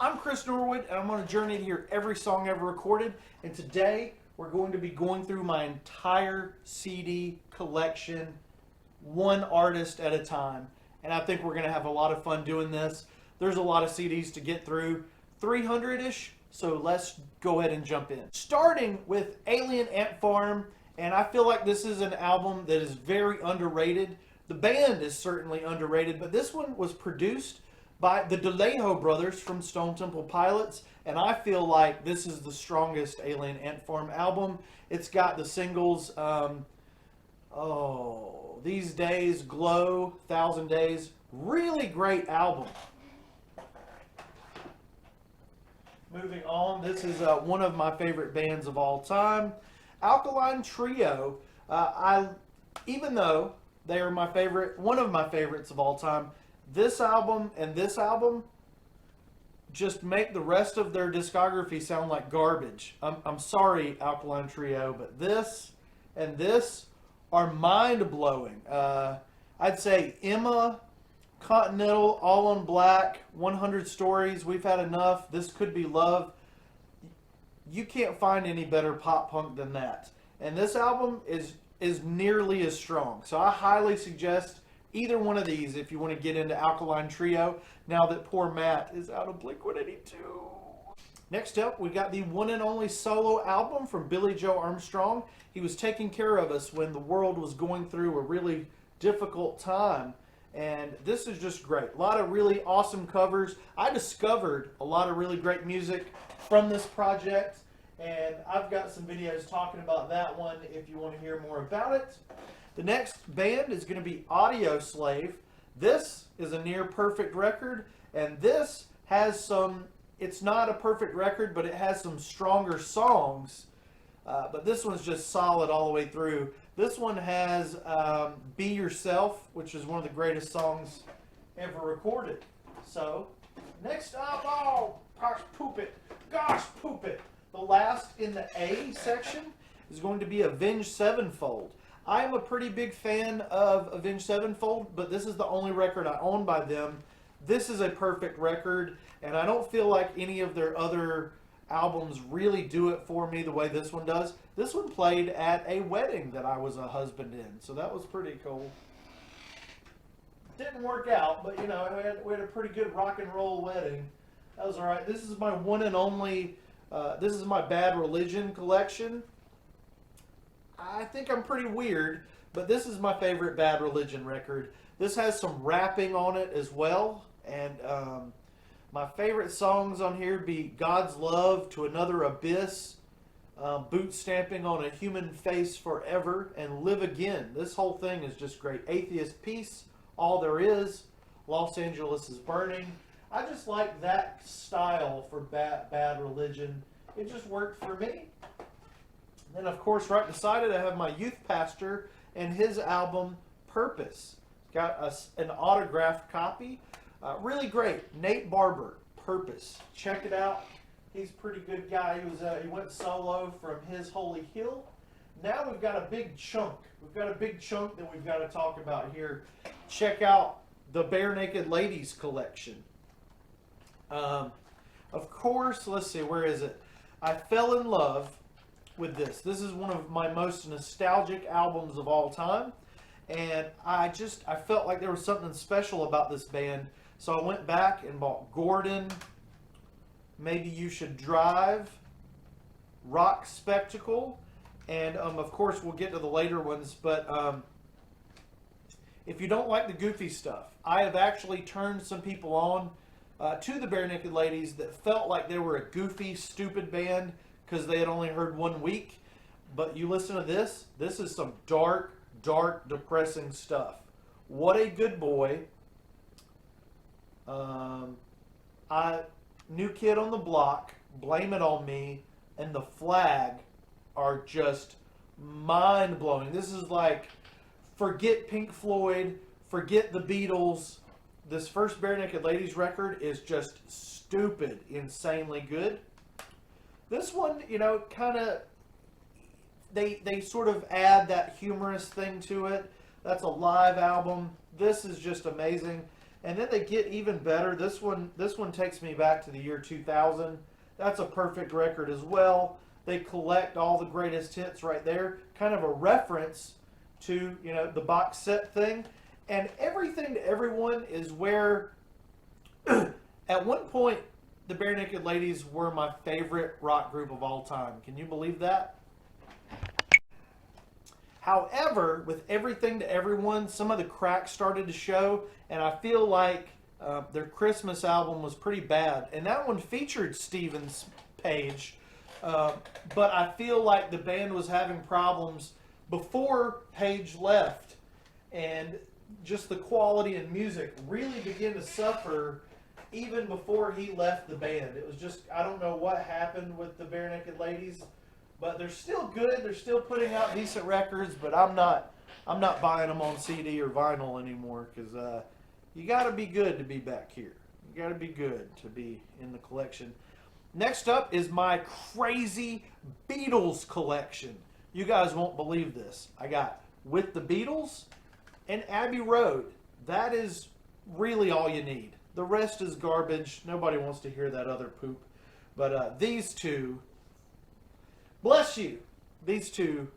I'm Chris Norwood, and I'm on a journey to hear every song ever recorded. And today, we're going to be going through my entire CD collection, one artist at a time. And I think we're going to have a lot of fun doing this. There's a lot of CDs to get through, 300-ish, so let's go ahead and jump in. Starting with Alien Ant Farm, and I feel like this is an album that is very underrated. The band is certainly underrated, but this one was produced by the DeLejo brothers from Stone Temple Pilots, and I feel like this is the strongest Alien Ant Farm album. It's got the singles, These Days, Glow, 1,000 Days. Really great album. Moving on, this is one of my favorite bands of all time, Alkaline Trio. Even though they are my favorite, one of my favorites of all time, this album and this album just make the rest of their discography sound like garbage. I'm sorry, Alkaline Trio, but this and this are mind-blowing. I'd say Emma, Continental, All on Black, 100 Stories, We've Had Enough, This Could Be Love. You can't find any better pop punk than that. And this album is nearly as strong. So I highly suggest either one of these if you want to get into Alkaline Trio now that poor Matt is out of Blink-182. Next up, we got the one and only solo album from Billy Joe Armstrong. He was taking care of us when the world was going through a really difficult time. And this is just great. A lot of really awesome covers. I discovered a lot of really great music from this project, and I've got some videos talking about that one if you want to hear more about it. The next band is going to be Audio Slave. This is a near perfect record, and this has some, it's not a perfect record, but it has some stronger songs. But this one's just solid all the way through. This one has Be Yourself, which is one of the greatest songs ever recorded. So, next up, gosh, poop it. The last in the A section is going to be Avenged Sevenfold. I am a pretty big fan of Avenged Sevenfold, but this is the only record I own by them. This is a perfect record, and I don't feel like any of their other albums really do it for me the way this one does. This one played at a wedding that I was a husband in, so that was pretty cool. Didn't work out, but you know, we had a pretty good rock and roll wedding. That was alright. This is my one and only, this is my Bad Religion collection. I think I'm pretty weird, but this is my favorite Bad Religion record. This has some rapping on it as well, and my favorite songs on here be God's Love, To Another Abyss, Boot Stamping on a Human Face Forever, and Live Again. This whole thing is just great. Atheist Peace, All There Is, Los Angeles is Burning. I just like that style for Bad Religion. It just worked for me. Then, of course, right beside it, I have my youth pastor and his album, Purpose. Got an autographed copy. Really great. Nate Barber, Purpose. Check it out. He's a pretty good guy. He went solo from his Holy Hill. Now we've got a big chunk. We've got a big chunk that we've got to talk about here. Check out the Bare Naked Ladies collection. Of course, let's see, where is it? I fell in love with this. This is one of my most nostalgic albums of all time, and I felt like there was something special about this band, so I went back and bought Gordon, Maybe You Should Drive, Rock Spectacle, and of course we'll get to the later ones, but if you don't like the goofy stuff, I have actually turned some people on to the Bare Naked Ladies that felt like they were a goofy, stupid band because they had only heard 1 week. But you listen to this, this is some dark, depressing stuff. What a Good Boy. New Kid on the Block, Blame It on Me, and The Flag are just mind-blowing. This is like, forget Pink Floyd, forget the Beatles. This first Bare Naked Ladies record is just stupid, insanely good. This one, you know, kind of, they sort of add that humorous thing to it. That's a live album. This is just amazing. And then they get even better. This one takes me back to the year 2000. That's a perfect record as well. They collect all the greatest hits right there. Kind of a reference to, the box set thing. And Everything to Everyone is where at one point the Bare Naked Ladies were my favorite rock group of all time. Can you believe that? However, with Everything to Everyone, some of the cracks started to show, and I feel like their Christmas album was pretty bad. And that one featured Stevens Page, but I feel like the band was having problems before Page left, and just the quality in music really began to suffer even before he left the band. It was just, I don't know what happened with the Bare Naked Ladies. But they're still good. They're still putting out decent records. But I'm not buying them on CD or vinyl anymore because you got to be good to be back here. You got to be good to be in the collection. Next up is my crazy Beatles collection. You guys won't believe this. I got With the Beatles and Abbey Road. That is really all you need. The rest is garbage. Nobody wants to hear that other poop. But these two. Bless you. These two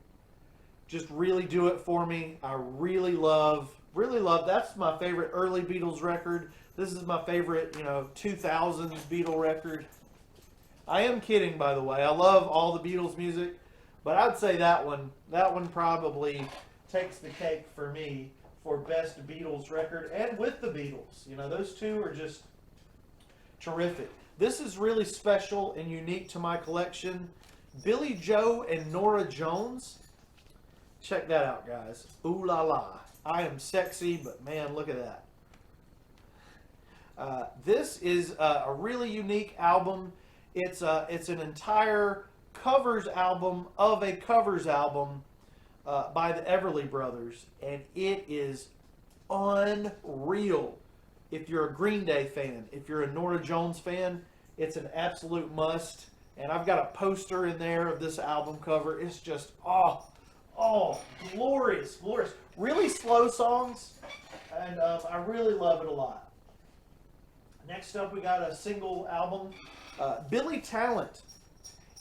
just really do it for me. I really love. That's my favorite early Beatles record. This is my favorite, 2000s Beatle record. I am kidding, by the way. I love all the Beatles music, but I'd say that one probably takes the cake for me for best Beatles record, and With the Beatles. Those two are just terrific. This is really special and unique to my collection. Billy Joe and Norah Jones. Check that out, guys. Ooh la la. I am sexy, but man, look at that. This is a really unique album. It's an entire covers album of a covers album by the Everly Brothers, and it is unreal. If you're a Green Day fan, if you're a Norah Jones fan, it's an absolute must. And I've got a poster in there of this album cover. It's just, glorious, glorious. Really slow songs, and I really love it a lot. Next up, we got a single album. Billy Talent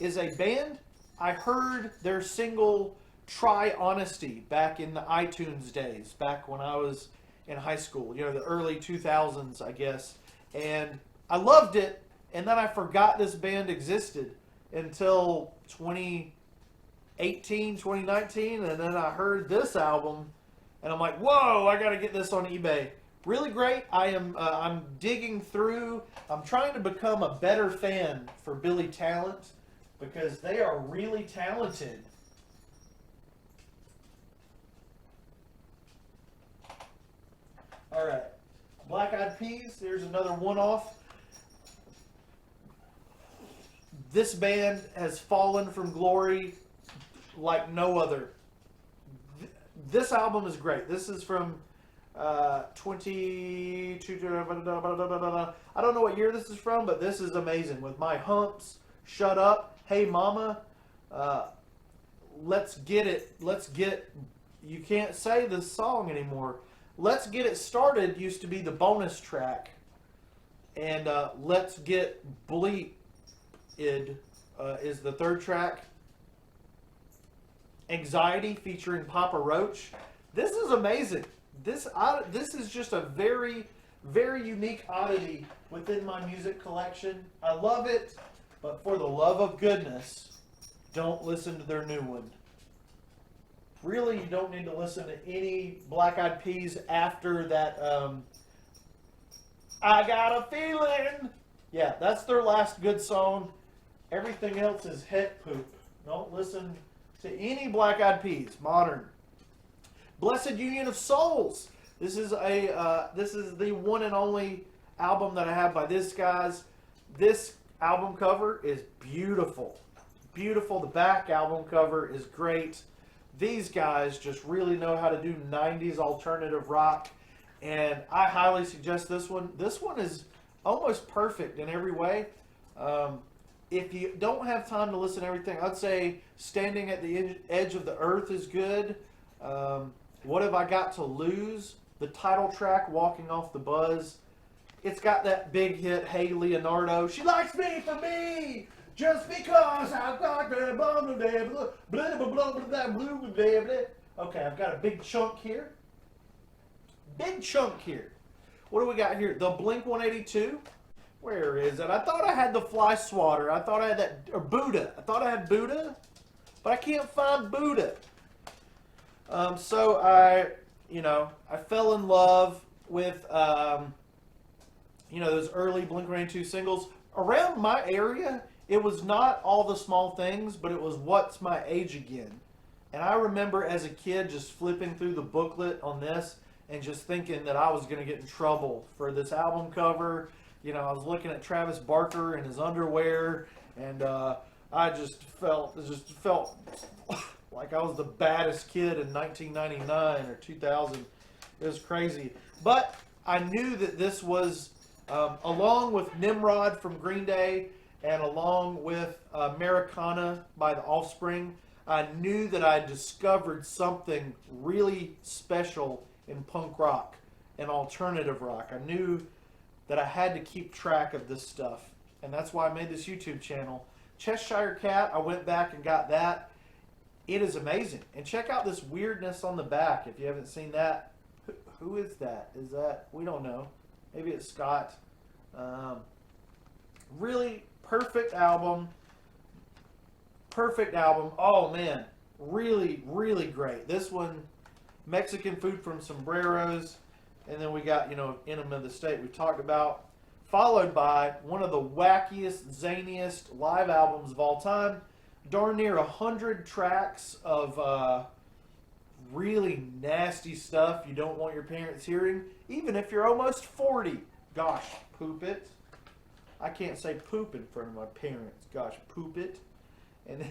is a band. I heard their single, Try Honesty, back in the iTunes days, back when I was in high school, the early 2000s, I guess. And I loved it. And then I forgot this band existed until 2018, 2019. And then I heard this album, and I'm like, whoa, I got to get this on eBay. Really great. I'm digging through. I'm trying to become a better fan for Billy Talent because they are really talented. All right. Black Eyed Peas. There's another one-off. This band has fallen from glory like no other. This album is great. This is from 22. I don't know what year this is from, but this is amazing. With My Humps, Shut Up, Hey Mama, Let's Get It. You can't say this song anymore. Let's Get It Started used to be the bonus track, and Let's Get Bleep is the third track. Anxiety featuring Papa Roach. This is amazing. This is just a very, very unique oddity within my music collection. I love it, but for the love of goodness, don't listen to their new one. Really, you don't need to listen to any Black Eyed Peas after that. I Got a Feeling. Yeah, that's their last good song. Everything else is het poop. Don't listen to any Black Eyed Peas, modern. Blessed Union of Souls. This is the one and only album that I have by this guys. This album cover is beautiful. Beautiful. The back album cover is great. These guys just really know how to do 90s alternative rock, and I highly suggest this one. This one is almost perfect in every way. If you don't have time to listen to everything, I'd say Standing at the Edge of the Earth is good. What Have I Got to Lose The title track, Walking Off the Buzz, it's got that big hit, Hey Leonardo. She likes me for me, just because I've got the blah blah blah blah blah blah blah blah. Okay, I've got a big chunk here. Big chunk here. What do we got here? The Blink 182. Where is it? I thought I had the Fly Swatter. I thought I had that, or Buddha. I thought I had Buddha, but I can't find Buddha. So I fell in love with, those early Blink-182 singles. Around my area, it was not All the Small Things, but it was What's My Age Again. And I remember as a kid just flipping through the booklet on this and just thinking that I was going to get in trouble for this album cover. I was looking at Travis Barker in his underwear, and I just felt like I was the baddest kid in 1999 or 2000. It was crazy. But I knew that this was, along with Nimrod from Green Day and along with Americana by The Offspring, I knew that I discovered something really special in punk rock and alternative rock. I knew that I had to keep track of this stuff. And that's why I made this YouTube channel. Cheshire Cat, I went back and got that. It is amazing. And check out this weirdness on the back if you haven't seen that. Who is that? Is that, we don't know. Maybe it's Scott. Really perfect album. Perfect album. Oh man, really, really great. This one, Mexican Food from Sombreros. And then we got, Enema of the State we talked about. Followed by one of the wackiest, zaniest live albums of all time. Darn near 100 tracks of really nasty stuff you don't want your parents hearing, even if you're almost 40. Gosh, poop it. I can't say poop in front of my parents. Gosh, poop it. And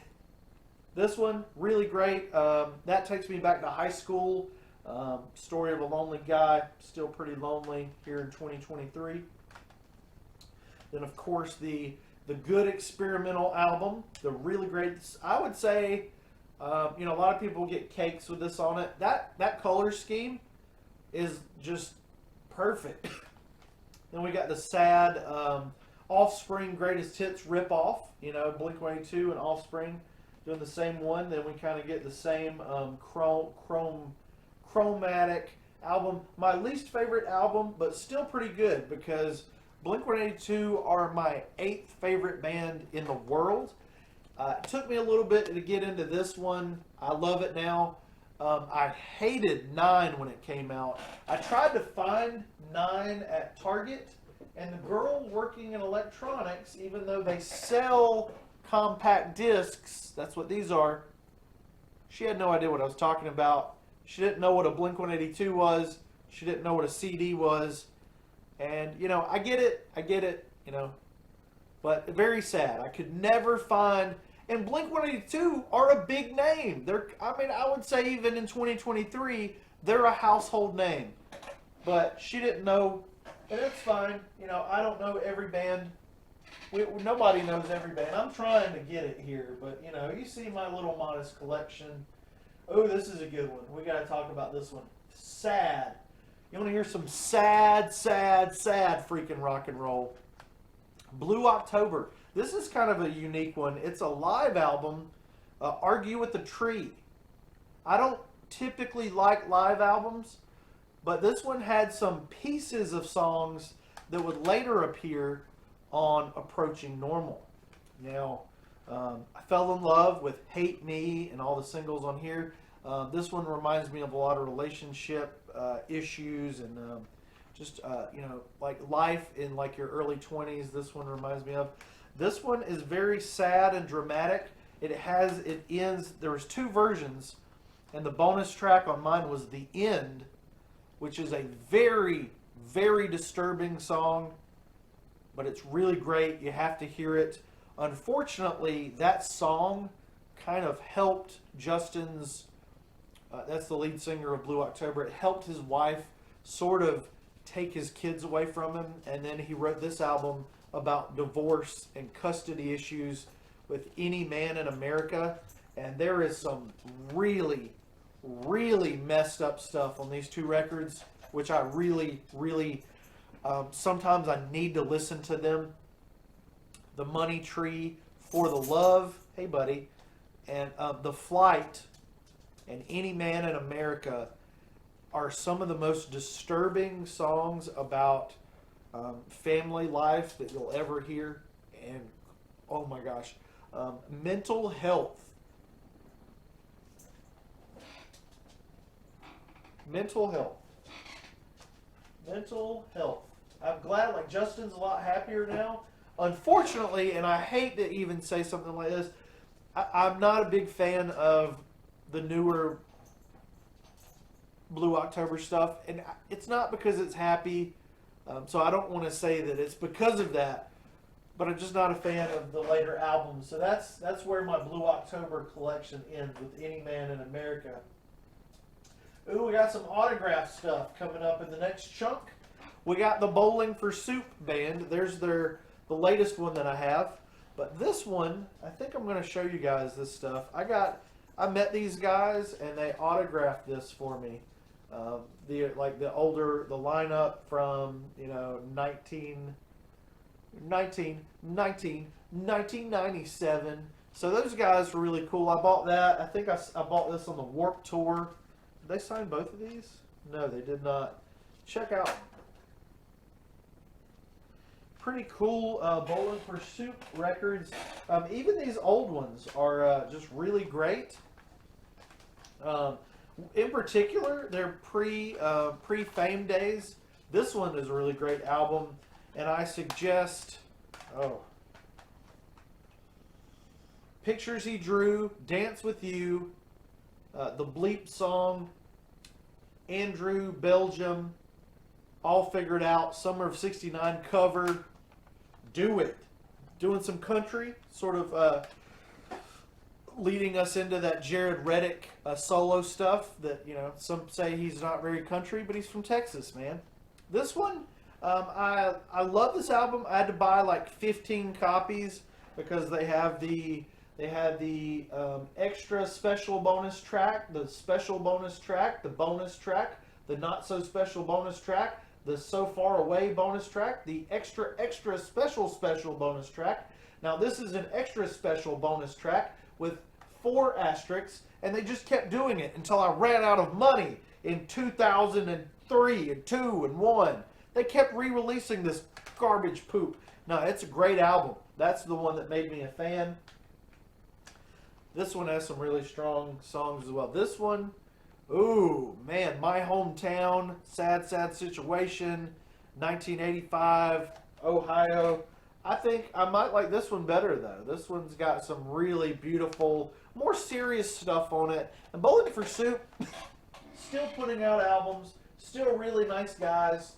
this one, really great. That takes me back to high school. Story of a lonely guy, still pretty lonely here in 2023. Then, of course, the good experimental album, the really great. I would say, a lot of people get cakes with this on it. That color scheme is just perfect. Then we got the sad Offspring Greatest Hits ripoff. Blink-182 and Offspring doing the same one. Then we kind of get the same chromatic album. My least favorite album, but still pretty good because Blink-182 are my 8th favorite band in the world. It took me a little bit to get into this one. I love it now. I hated 9 when it came out. I tried to find 9 at Target, and the girl working in electronics, even though they sell compact discs, that's what these are, she had no idea what I was talking about. She didn't know what a Blink-182 was. She didn't know what a CD was. And, I get it, but very sad. I could never find, and Blink-182 are a big name. I would say even in 2023, they're a household name. But she didn't know, and it's fine. I don't know every band. Nobody knows every band. I'm trying to get it here, but, you see my little modest collection. Oh, this is a good one. We got to talk about this one. Sad. You want to hear some sad freaking rock and roll? Blue October. This is kind of a unique one. It's a live album, Argue with the Tree. I don't typically like live albums, but this one had some pieces of songs that would later appear on Approaching Normal. Now, I fell in love with Hate Me and all the singles on here. This one reminds me of a lot of relationship issues and like life in like your early 20s. This one reminds me of. This one is very sad and dramatic. It ends. There was 2 versions, and the bonus track on mine was The End, which is a very, very disturbing song, but it's really great. You have to hear it. Unfortunately, that song kind of helped Justin's, that's the lead singer of Blue October, it helped his wife sort of take his kids away from him, and then he wrote this album about divorce and custody issues with any man in America, and there is some really, really messed up stuff on these 2 records. which I really, really, sometimes I need to listen to them. The Money Tree, For the Love, hey buddy, and The Flight, and Any Man in America are some of the most disturbing songs about family life that you'll ever hear. And oh my gosh, mental health. Mental health. Mental health. I'm glad, like, Justin's a lot happier now. Unfortunately, and I hate to even say something like this, I'm not a big fan of the newer Blue October stuff. And it's not because it's happy, so I don't want to say that it's because of that. But I'm just not a fan of the later albums. So that's where my Blue October collection ends, with Any Man in America. Ooh, we got some autograph stuff coming up in the next chunk. We got the Bowling for Soup band. There's the latest one that I have. But this one, I think I'm going to show you guys this stuff. I met these guys and they autographed this for me. The lineup from 1997. So those guys were really cool. I bought that. I think I bought this on the Warped Tour. Did they sign both of these? No, they did not. Check out. Pretty cool Bowling for Soup records. Even these old ones are just really great. In particular, they're pre-Fame days. This one is a really great album, and I suggest Pictures He Drew, Dance With You, the Bleep song, Andrew, Belgium, All Figured Out, Summer of '69 cover, Do It. Doing some country, sort of leading us into that Jared Reddick solo stuff that, some say he's not very country, but he's from Texas, man. This one, I love this album. I had to buy like 15 copies because they had the extra special bonus track, the special bonus track, the bonus track, the not so special bonus track, the So Far Away bonus track, the extra special bonus track. Now this is an extra special bonus track with 4 asterisks, and they just kept doing it until I ran out of money in 2003 and 2 and 1. They kept re-releasing this garbage poop. No, it's a great album. That's the one that made me a fan. This one has some really strong songs as well. This one, ooh, man, My Hometown, Sad, Sad Situation, 1985, Ohio. I think I might like this one better, though. This one's got some really beautiful, more serious stuff on it. And Bowling for Soup, still putting out albums, still really nice guys.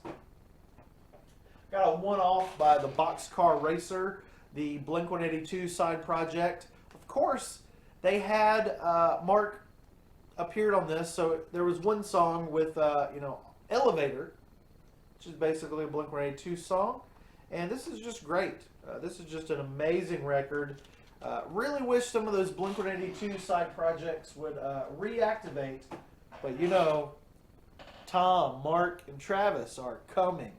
Got a one-off by the Boxcar Racer, the Blink-182 side project. Of course, they had Mark appeared on this, so there was one song with Elevator, which is basically a Blink-182 song, and this is just great. This is just an amazing record. Really wish some of those Blink-182 side projects would reactivate, but Tom, Mark, and Travis are coming.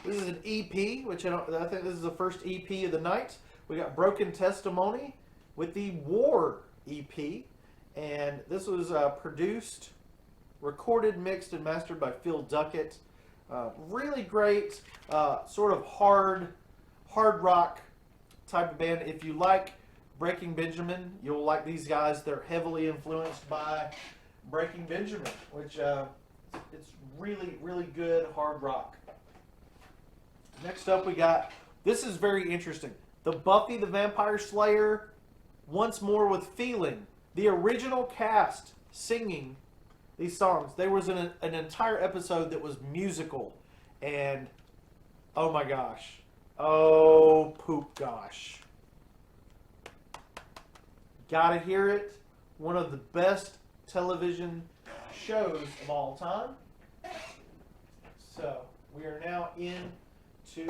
This is an EP, which I think this is the first EP of the night. We got Broken Testimony with the War EP, and this was produced, recorded, mixed, and mastered by Phil Duckett. Really great, sort of hard rock type of band. If you like Breaking Benjamin, you'll like these guys. They're heavily influenced by Breaking Benjamin, which it's really, really good hard rock. Next up we got, this is very interesting, the Buffy the Vampire Slayer, Once More with Feeling. The original cast singing these songs. There was an entire episode that was musical, and oh my gosh. Oh poop gosh. Gotta hear it. One of the best television shows of all time. So, we are now in to